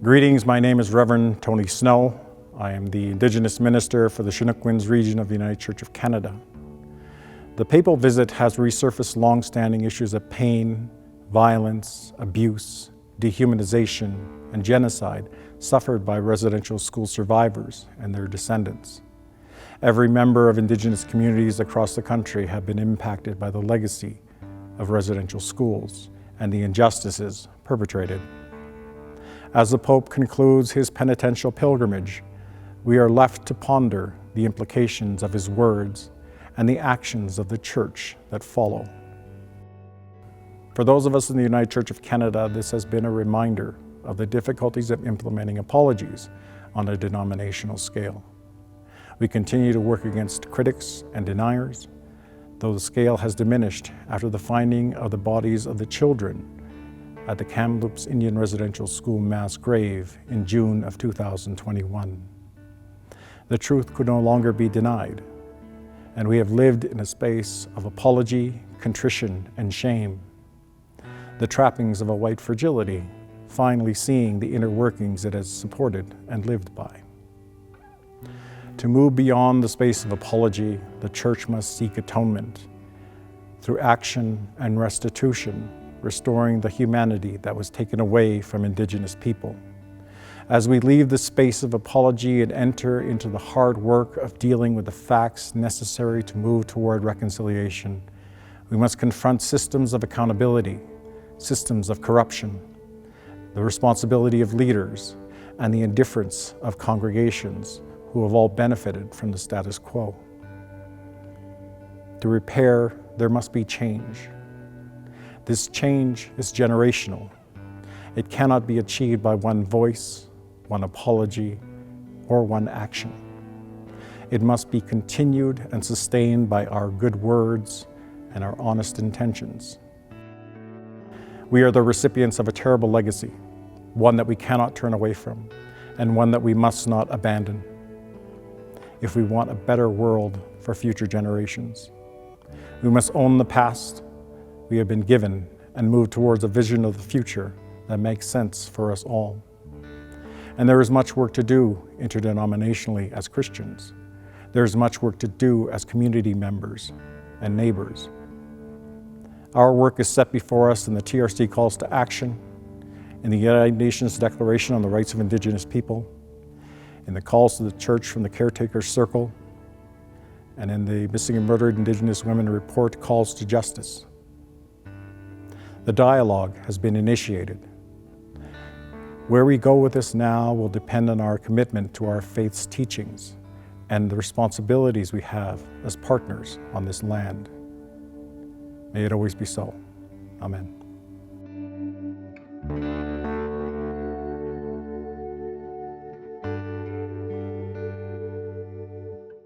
Greetings, my name is Reverend Tony Snow. I am the Indigenous Minister for the Chinook region of the United Church of Canada. The papal visit has resurfaced long-standing issues of pain, violence, abuse, dehumanization, and genocide suffered by residential school survivors and their descendants. Every member of Indigenous communities across the country have been impacted by the legacy of residential schools and the injustices perpetrated. As the Pope concludes his penitential pilgrimage, we are left to ponder the implications of his words and the actions of the Church that follow. For those of us in the United Church of Canada, this has been a reminder of the difficulties of implementing apologies on a denominational scale. We continue to work against critics and deniers, though the scale has diminished after the finding of the bodies of the children at the Kamloops Indian Residential School mass grave in June of 2021. The truth could no longer be denied, and we have lived in a space of apology, contrition, and shame. The trappings of a white fragility, finally seeing the inner workings it has supported and lived by. To move beyond the space of apology, the Church must seek atonement through action and restitution, restoring the humanity that was taken away from Indigenous people. As we leave the space of apology and enter into the hard work of dealing with the facts necessary to move toward reconciliation, we must confront systems of accountability, systems of corruption, the responsibility of leaders, and the indifference of congregations who have all benefited from the status quo. To repair, there must be change. This change is generational. It cannot be achieved by one voice, one apology, or one action. It must be continued and sustained by our good words and our honest intentions. We are the recipients of a terrible legacy, one that we cannot turn away from, and one that we must not abandon if we want a better world for future generations. We must own the past we have been given and move towards a vision of the future that makes sense for us all. And there is much work to do interdenominationally as Christians. There is much work to do as community members and neighbors. Our work is set before us in the TRC Calls to Action, in the United Nations Declaration on the Rights of Indigenous People, in the Calls to the Church from the Caretaker Circle, and in the Missing and Murdered Indigenous Women Report Calls to Justice. The dialogue has been initiated. Where we go with this now will depend on our commitment to our faith's teachings and the responsibilities we have as partners on this land. May it always be so. Amen.